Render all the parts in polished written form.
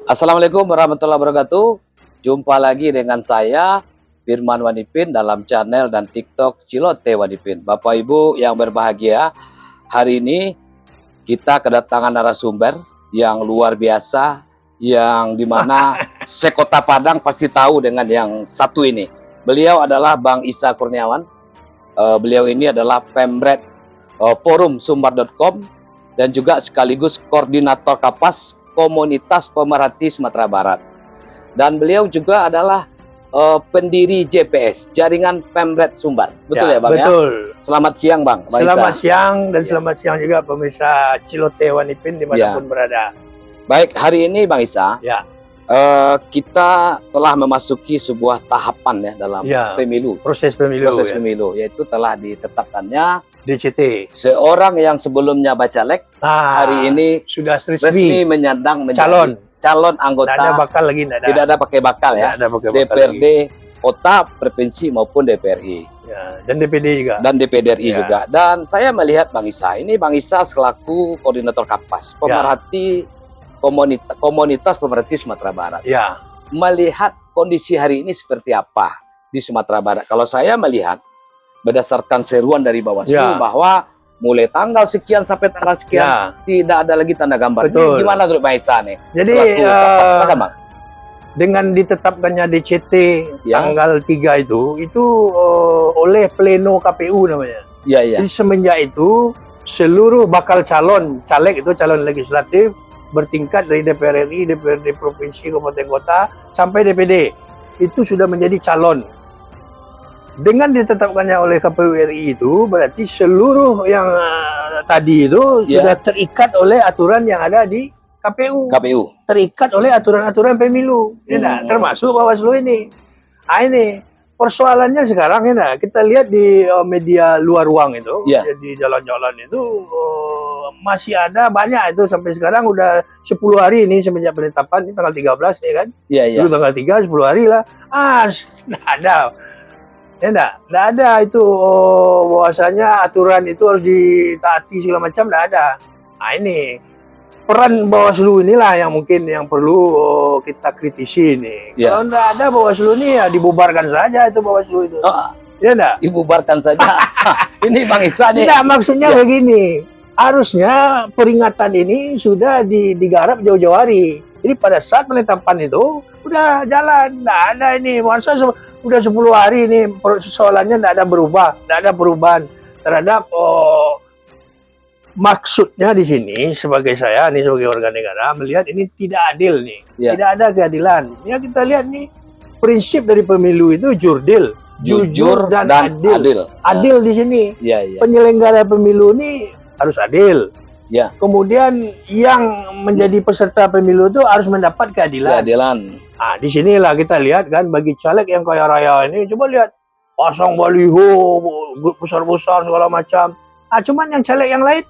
Assalamualaikum warahmatullahi wabarakatuh. Jumpa lagi dengan saya, Firman Wanipin, dalam channel dan TikTok Cilote Wanipin. Bapak Ibu yang berbahagia, hari ini kita kedatangan narasumber yang luar biasa, yang dimana sekota Padang pasti tahu dengan yang satu ini. Beliau adalah Bang Isa Kurniawan. Beliau ini adalah Pemret Forum Sumbar.com dan juga sekaligus koordinator Kapas Komunitas Pemerhati Sumatera Barat. Dan beliau juga adalah pendiri JPS, Jaringan Pemret Sumbar. Betul ya Bang? Betul. Ya? Selamat siang Bang. Selamat siang dan selamat siang juga pemirsa Cilote Wanipin dimanapun berada. Baik, hari ini Bang Isa, kita telah memasuki sebuah tahapan ya dalam pemilu. Proses pemilu. Pemilu, yaitu telah ditetapkannya DCT. Seorang yang sebelumnya bacalek, hari ini sudah resmi menyandang menjadi calon anggota. Tidak ada bakal lagi, tidak ada pakai bakal ya. Ada pakai bakal DPRD lagi. Kota, provinsi maupun DPRI. Ya, dan DPD juga. Dan DPRI juga. Dan saya melihat Bang Isa, ini Bang Isa selaku koordinator Kapas, pemerhati komunitas pemerhati Sumatera Barat. Ya. Melihat kondisi hari ini seperti apa di Sumatera Barat. Kalau saya melihat berdasarkan seruan dari Bawaslu bahwa mulai tanggal sekian sampai tanggal sekian tidak ada lagi tanda gambar. Ini gimana menurut Bang Isa nih? Jadi dengan ditetapkannya DCT tanggal 3 itu oleh pleno KPU namanya. Jadi semenjak itu seluruh bakal calon caleg itu calon legislatif bertingkat dari DPR RI, DPRD provinsi, kabupaten kota sampai DPD itu sudah menjadi calon. Dengan ditetapkannya oleh KPU RI itu berarti seluruh yang tadi itu sudah terikat oleh aturan yang ada di KPU. Terikat oleh aturan-aturan pemilu. Termasuk Bawaslu ini. Nah, ini persoalannya sekarang kita lihat di media luar ruang itu, di jalan-jalan itu masih ada banyak itu sampai sekarang udah 10 hari ini semenjak penetapan ini tanggal 13 ya kan? Dulu tanggal 3 10 hari lah. Sudah ada. Enggak ada itu bahwasanya aturan itu harus ditaati segala macam, enggak ada. Nah ini peran Bawaslu inilah yang mungkin yang perlu kita kritisi nih. Kalau enggak ada Bawaslu ini ya dibubarkan saja itu Bawaslu itu. Ya enggak? Dibubarkan saja. Ini Bang Isa nih. Tidak, maksudnya begini. Harusnya peringatan ini sudah digarap jauh-jauh hari. Jadi pada saat penetapan itu udah jalan, nggak ada ini. Masa udah 10 hari ini persoalannya nggak ada perubahan terhadap maksudnya di sini sebagai saya nih sebagai warga negara melihat ini tidak adil nih, tidak ada keadilan. Ya kita lihat nih prinsip dari pemilu itu jujur dan adil. Adil di sini. Penyelenggara pemilu ini harus adil. Kemudian yang menjadi peserta pemilu itu harus mendapat keadilan. Nah, di sinilah kita lihat kan bagi caleg yang kaya raya ini, coba lihat pasang baliho besar-besar segala macam. Cuman yang caleg yang lain,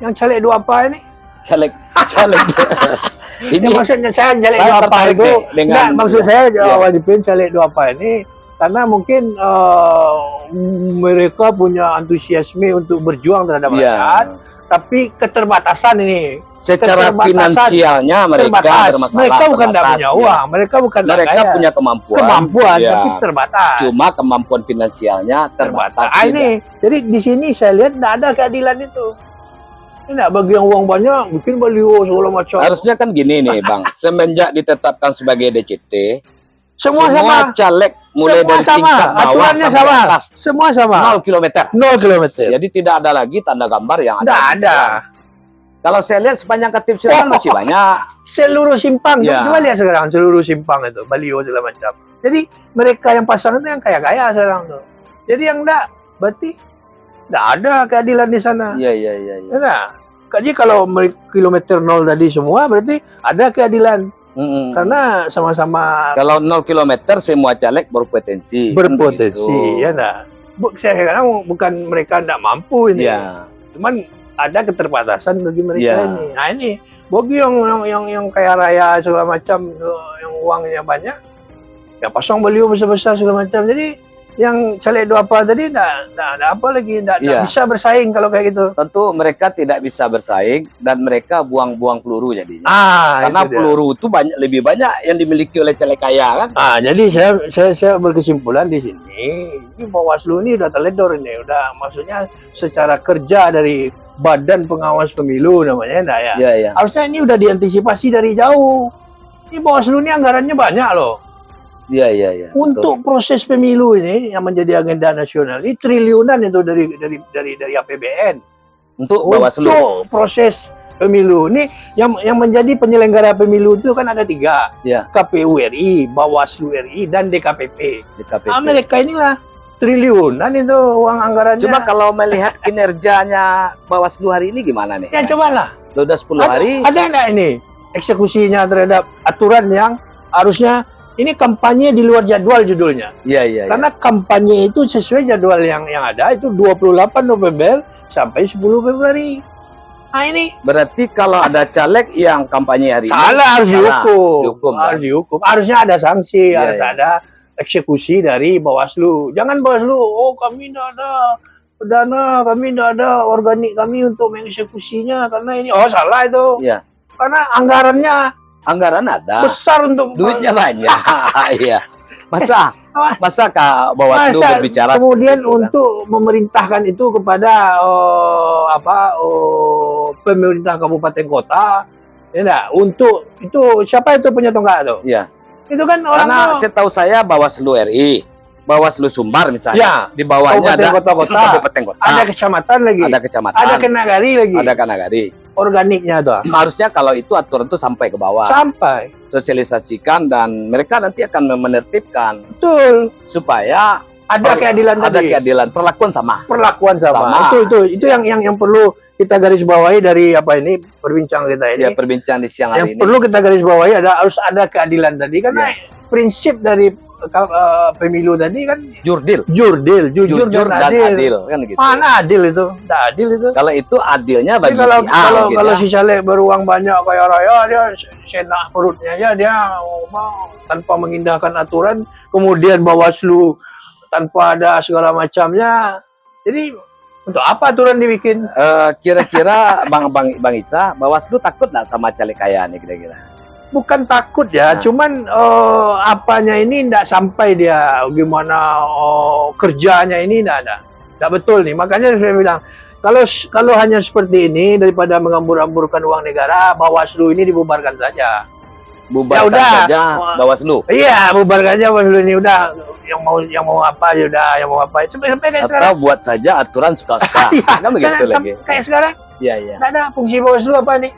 yang caleg dua apa ini? Caleg. Ini maksudnya saya caleg dua apa itu? Enggak, maksud saya Wanipin caleg dua apa ini karena mungkin mereka punya antusiasme untuk berjuang terhadap rakyat. Tapi keterbatasan ini secara finansialnya mereka bermasalah. Mereka bukan tidak punya uang, mereka punya kemampuan tapi terbatas. Cuma kemampuan finansialnya terbatas. Ini jadi di sini saya lihat tidak ada keadilan itu. Tidak, bagi yang uang banyak bikin baliho segala macam. Harusnya kan gini nih Bang, semenjak ditetapkan sebagai DCT semua sama caleg mulai dari tingkat bawah aturannya sama atas, semua sama 0 km. Jadi tidak ada lagi tanda gambar yang ada. Tidak ada. Kalau saya lihat sepanjang Ketip Cirebon masih banyak. Seluruh simpang, coba lihat sekarang seluruh simpang itu baliho segala macam. Jadi mereka yang pasang itu yang kaya-kaya sekarang tuh. Jadi yang enggak berarti tidak ada keadilan di sana. Iya. Nah, jadi kalau kilometer 0 tadi semua berarti ada keadilan. Karena sama-sama kalau 0 km semua caleg berpotensi ya enggak. Saya sekarang bukan mereka enggak mampu ini. Cuman ada keterbatasan bagi mereka ini. Nah ini bagi yang kaya raya segala macam yang uangnya banyak ya pasang baliho besar-besar segala macam. Jadi yang caleg dua apa tadi enggak ada apa lagi, enggak bisa bersaing kalau kayak gitu. Tentu mereka tidak bisa bersaing dan mereka buang-buang peluru jadinya. Karena itu peluru itu lebih banyak yang dimiliki oleh caleg kaya kan. Jadi saya berkesimpulan di sini, ini Bawaslu ini udah teledor ini, udah maksudnya secara kerja dari Badan Pengawas Pemilu namanya enggak ya? Iya. Harusnya ini udah diantisipasi dari jauh. Ini Bawaslu ini anggarannya banyak loh. Iya. Untuk proses pemilu ini yang menjadi agenda nasional ini triliunan itu dari APBN. Untuk Bawaslu. Untuk proses pemilu ini yang menjadi penyelenggara pemilu itu kan ada 3. Ya. KPU RI, Bawaslu RI, dan DKPP. Mereka inilah triliunan itu uang anggarannya. Coba kalau melihat kinerjanya Bawaslu hari ini gimana nih? Ya cobalah. Udah 10 hari. Ada enggak ini eksekusinya terhadap aturan yang harusnya ini kampanye di luar jadwal judulnya. Iya. Karena kampanye itu sesuai jadwal yang ada itu 28 November sampai 10 Februari. Nah ini berarti kalau ada caleg yang kampanye hari salah, harus dihukum. Harus dihukum. Harusnya ada sanksi, harus ada eksekusi dari Bawaslu. Jangan Bawaslu, kami tidak ada dana, kami tidak ada organik kami untuk mengeksekusinya karena ini salah itu. Iya. Karena anggaran ada besar untuk duitnya banyak. Iya. Masa Kak Bawaslu berbicara kemudian untuk memerintahkan itu kepada pemerintah kabupaten kota ya enggak, untuk itu siapa itu punya tonggak tuh? Iya. Itu kan orang karena setahu saya Bawaslu RI, Bawaslu Sumbar misalnya, di bawahnya ada kabupaten kota, ada kecamatan lagi, ada kenagari lagi, ada kenagari. Organiknya tuh. Harusnya kalau itu aturan itu sampai ke bawah. Sampai. Sosialisasikan dan mereka nanti akan menertibkan. Betul. Supaya ada keadilan tadi. Ada keadilan, perlakuan sama. Itu yang perlu kita garis bawahi dari perbincangan kita ini. Ya, perbincangan di siang hari ini. Yang perlu kita garis bawahi harus ada keadilan tadi karena prinsip dari pemilu tadi kan jurdil, jujur dan adil kan gitu. Mana adil itu? Tidak adil itu. Kalau itu adilnya bagi kalau si caleg beruang banyak kayak raya dia senak perutnya aja dia tanpa mengindahkan aturan, kemudian Bawaslu tanpa ada segala macamnya. Jadi untuk apa aturan dibikin? Kira-kira Bang Isa, Bawaslu takut nggak sama caleg kaya nih kira-kira? Bukan takut ya, cuman apanya ini tidak sampai dia gimana kerjanya ini tidak ada, tidak betul nih. Makanya saya bilang kalau hanya seperti ini daripada mengambur-amburkan uang negara, Bawaslu ini dibubarkan saja. Bubarkan saja Bawaslu. Iya, bubarkan saja Bawaslu ini udah yang mau apa ya udah, yang mau apa sampai kayak sekarang. Atau buat saja aturan suka-suka. Kan begitu lagi. Kayak sekarang. Iya. Tidak ada fungsi Bawaslu apa nih?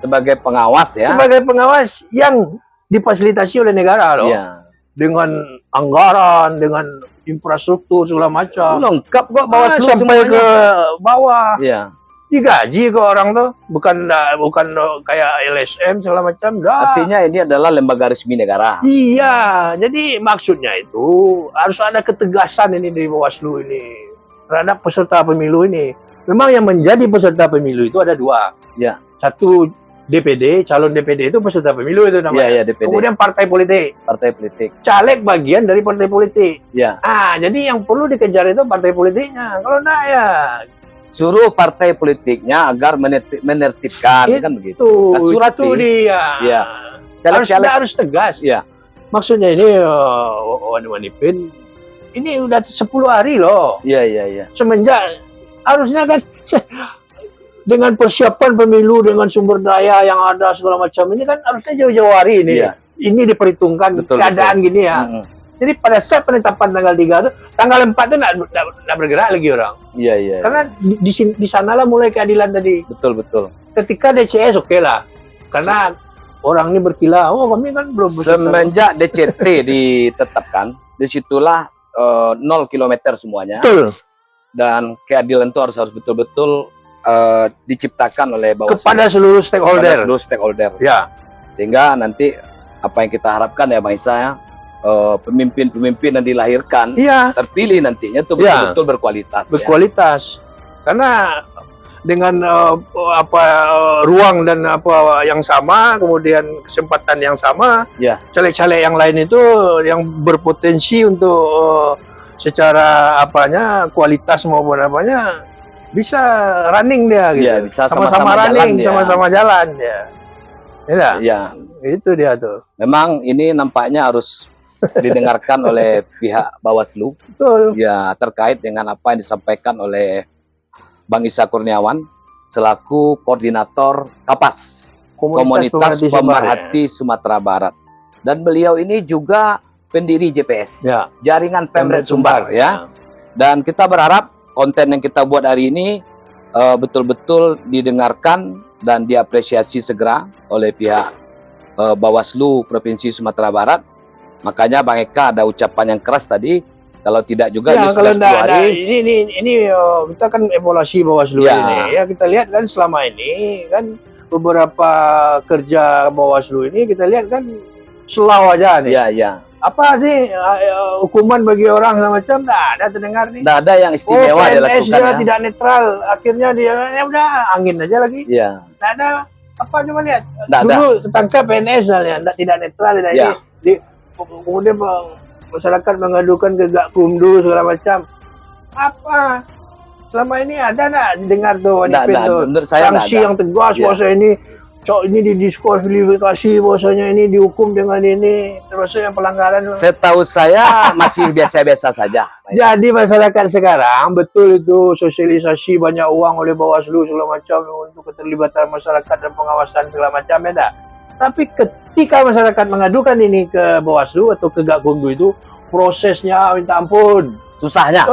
Sebagai pengawas ya. Sebagai pengawas yang difasilitasi oleh negara loh. Iya. Dengan anggaran, dengan infrastruktur segala macam. Lengkap kok Bawaslu sampai ke bawah. Iya. Digaji kok orang tuh, bukan kayak LSM segala macam. Artinya ini adalah lembaga resmi negara. Iya, jadi maksudnya itu harus ada ketegasan ini dari Bawaslu ini terhadap peserta pemilu ini. Memang yang menjadi peserta pemilu itu ada 2. Ya. Satu DPD, calon DPD itu peserta pemilu itu namanya. Iya, DPD. Kemudian partai politik. Partai politik. Caleg bagian dari partai politik. Ya. Jadi yang perlu dikejar itu partai politiknya. Kalau enggak ya suruh partai politiknya agar menertibkan kan begitu. Surat itu dia. Ya. Harus tegas. Ya. Maksudnya ini Wanipin ini udah 10 hari loh. Iya. Semenjak harusnya kan dengan persiapan pemilu, dengan sumber daya yang ada segala macam ini kan harusnya jauh-jauh hari ini. Iya. Ini diperhitungkan keadaan gini ya. Jadi pada saat penetapan tanggal 3 itu, tanggal 4 itu enggak bergerak lagi orang. Iya. Karena di sanalah mulai keadilan tadi. Betul. Ketika DCS oke lah. Karena orang ini berkilah, kami kan belum semenjak DCT ditetapkan, disitulah 0 kilometer semuanya. Betul. Dan keadilan itu harus betul-betul diciptakan oleh Bawaslu kepada seluruh stakeholder. Ya. Sehingga nanti apa yang kita harapkan ya Bang Isa ya, pemimpin-pemimpin yang dilahirkan terpilih nantinya itu betul-betul berkualitas. Berkualitas. Karena dengan ruang dan yang sama, kemudian kesempatan yang sama, caleg-caleg yang lain itu yang berpotensi untuk secara apanya kualitas maupun apanya bisa running dia gitu. Iya, bisa sama-sama running, sama-sama jalan dia. Ya, ya. Itu dia tuh. Memang ini nampaknya harus didengarkan oleh pihak Bawaslu. Betul. Ya, terkait dengan apa yang disampaikan oleh Bang Isa Kurniawan selaku koordinator KAPAS, Komunitas Pemerhati Sumatera Barat. Dan beliau ini juga pendiri JPS, ya, Jaringan Pemret Sumbar, ya. Dan kita berharap konten yang kita buat hari ini betul-betul didengarkan dan diapresiasi segera oleh pihak Bawaslu Provinsi Sumatera Barat. Makanya Bang Eka ada ucapan yang keras tadi, kalau tidak juga ya, kalau 10 hari. Ini kita kan evaluasi Bawaslu ini. Ya, kita lihat kan selama ini kan beberapa kerja Bawaslu ini kita lihat kan slow aja nih. Ya, ya. Apa sih hukuman bagi orang semacam nggak ada terdengar nih. Nggak ada yang istimewa PNS dia tidak netral, akhirnya dia ya udah angin aja lagi. Iya. Nggak ada apa, coba lihat. Nggak Dulu ada. tangkap PNS misalnya tidak netral, Ya. kemudian masyarakat mengadukan ke Gakumdu segala macam. Apa? Selama ini ada nggak dengar tuh sanksi yang tegas bahwa ini ini didiskualifikasi, bahwasanya ini dihukum dengan ini, termasuk yang pelanggaran. Setahu saya masih biasa-biasa saja. Jadi masyarakat sekarang betul itu sosialisasi banyak uang oleh Bawaslu segala macam untuk keterlibatan masyarakat dan pengawasan segala macam ya. Tapi ketika masyarakat mengadukan ini ke Bawaslu atau ke Gakumdu itu prosesnya minta ampun. Susahnya.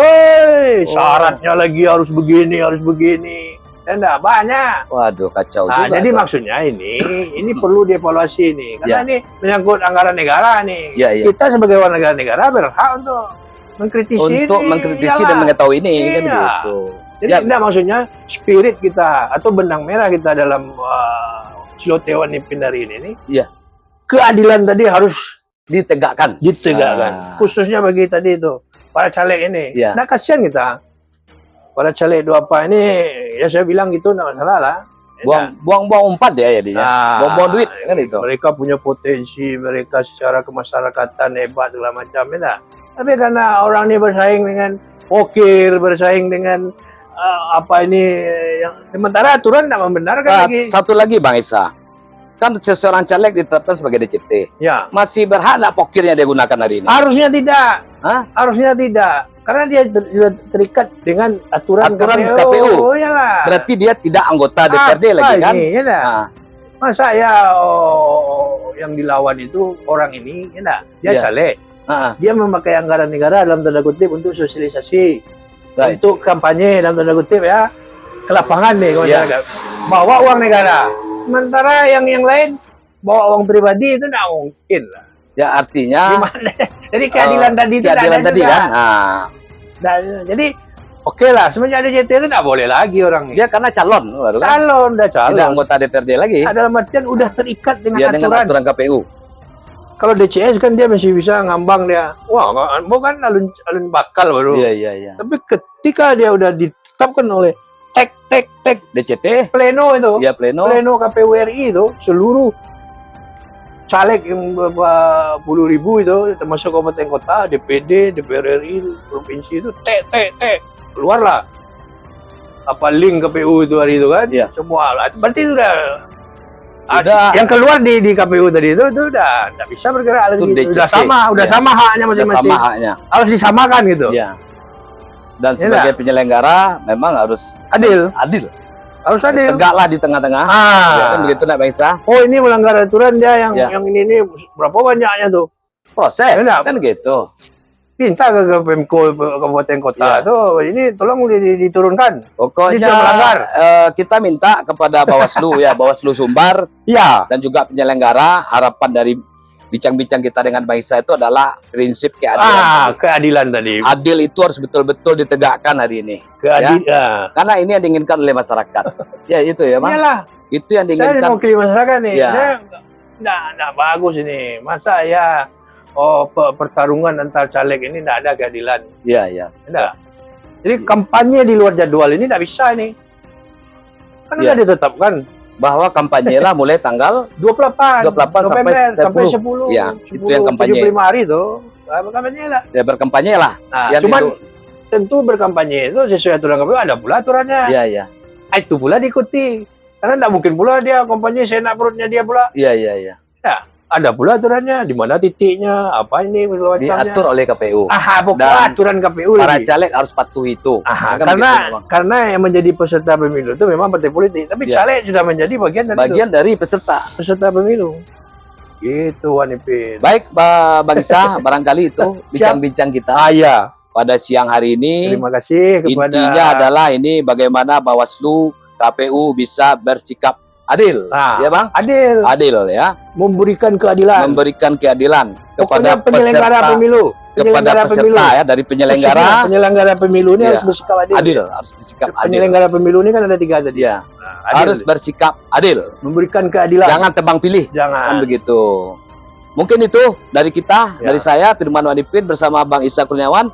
Syaratnya lagi harus begini, harus begini. Enggak banyak. Waduh, kacau juga. Jadi maksudnya ini perlu dievaluasi nih. Karena ini menyangkut anggaran negara nih. Ya, ya. Kita sebagai warga negara berhak untuk mengkritisi dan mengetahui ini kan gitu. Jadi enggak, maksudnya spirit kita atau benang merah kita dalam Cilotewa Nipin hari ini nih. Iya. Keadilan tadi harus ditegakkan. Khususnya bagi tadi itu para caleg ini. Ya. Nah, kasihan kita. Para caleg apa ini, ya saya bilang gitu, nggak masalah lah. Buang-buang umpat ya jadinya. Buang-buang duit kan itu. Mereka punya potensi, mereka secara kemasyarakatan hebat segala macam ya. Tapi karena orang ini bersaing dengan pokir, bersaing dengan apa ini, yang sementara aturan tidak membenarkan lagi. Satu lagi Bang Isa, kan seseorang caleg ditetapkan sebagai DCT. Ya. Masih berhak nggak pokirnya dia gunakan hari ini? Harusnya tidak. Hah? Harusnya tidak. Karena dia terikat dengan aturan KPU. Oh, iyalah. Berarti dia tidak anggota DPRD lagi kan? Ini, ya masa ya yang dilawan itu orang ini, ya dia caleg. Dia memakai anggaran negara dalam tanda kutip untuk sosialisasi, untuk kampanye dalam tanda kutip ya, ke lapangan nih masyarakat. Bawa uang negara. Sementara yang lain bawa uang pribadi itu nggak mungkin lah. Ya artinya. Gimana? Jadi keadilan tadi itu keadilan tadi juga. Kan. Jadi oke lah, semenjak DJT itu nggak boleh lagi orang dia karena calon baru kan? Udah calon. Tidak anggota DPRD lagi. Dalam artian udah terikat dengan aturan KPU. Kalau DCS kan dia masih bisa ngambang dia. Wah, bukan alun bakal baru. Iya. Tapi ketika dia udah ditetapkan oleh tek DCT pleno itu. Iya, pleno KPU RI itu seluruh caleg yang berapa puluh ribu itu termasuk kabupaten kota, DPD, DPR RI, provinsi itu keluarlah apa link KPU itu hari itu kan, semua lah. Berarti itu udah yang keluar di KPU tadi itu udah nggak bisa bergerak lagi. Udah sama haknya masing-masing. Sama haknya. Harus disamakan gitu. Iya. Dan sebagai penyelenggara memang harus adil. Harus adil. Tegaklah di tengah-tengah. Ya, kan begitu nak Bang Isa? Oh, ini melanggar aturan dia yang ini berapa banyaknya tuh? Proses kan gitu. Minta ke Pemko kabupaten kota tuh, ini tolong diturunkan. Pokoknya kita minta kepada Bawaslu Bawaslu Sumbar dan juga penyelenggara, harapan dari bincang-bincang kita dengan Bang Isa itu adalah prinsip keadilan. Keadilan tadi. Adil itu harus betul-betul ditegakkan hari ini. Karena ini yang diinginkan oleh masyarakat. Ya itu ya, Bang. Iyalah. Itu yang diinginkan. Saya mewakili masyarakat nih. Nggak bagus ini. Masa pertarungan antar caleg ini nggak ada keadilan. Iya. Jadi kampanye di luar jadwal ini nggak bisa nih. Kan udah ditetapkan bahwa kampanye lah mulai tanggal 28 sampai 10. Ya, itu yang kampanye. 75 hari tuh. berkampanye lah. Ya berkampanye lah. Nah, Ya, cuman itu. tentu berkampanye itu sesuai aturan KPU, ada pula aturannya. Iya, iya. Itu pula diikuti. Karena tidak mungkin pula dia kampanye seenak perutnya dia pula. Iya, iya, iya. Ya, ada pula aturannya, di mana titiknya, apa ini, segala macamnya. Diatur oleh KPU. Pokoknya Dan aturan KPU Para lagi. caleg harus patuh itu. Kan Karena yang menjadi peserta pemilu itu memang partai politik, tapi Ya. caleg sudah menjadi bagian dari bagian dari peserta. peserta pemilu. Gitu, Wanipin. Baik, Bang Isa, barangkali itu bincang-bincang kita Ya. pada siang hari ini. Terima kasih kepada Intinya adalah ini bagaimana Bawaslu, KPU bisa bersikap adil. Ya, Bang? adil, Adil ya, memberikan keadilan. memberikan keadilan Pokoknya kepada penyelenggara peserta, pemilu, kepada peserta ya, dari Khususnya penyelenggara penyelenggara pemilu ini Iya. harus bersikap adil. harus bersikap adil. Penyelenggara pemilu ini kan ada 3 tadi. Ya, Nah, adil. harus bersikap adil. memberikan keadilan. Jangan tebang pilih. Kan Jangan. begitu. Mungkin itu dari kita, Ya. dari saya Firman Wanipin bersama Bang Isa Kurniawan,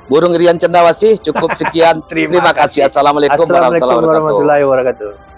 Burung Irian Cendawasih. Cukup sekian. Terima kasih. Assalamualaikum Assalamualaikum warahmatullahi wabarakatuh. warahmatullahi wabarakatuh.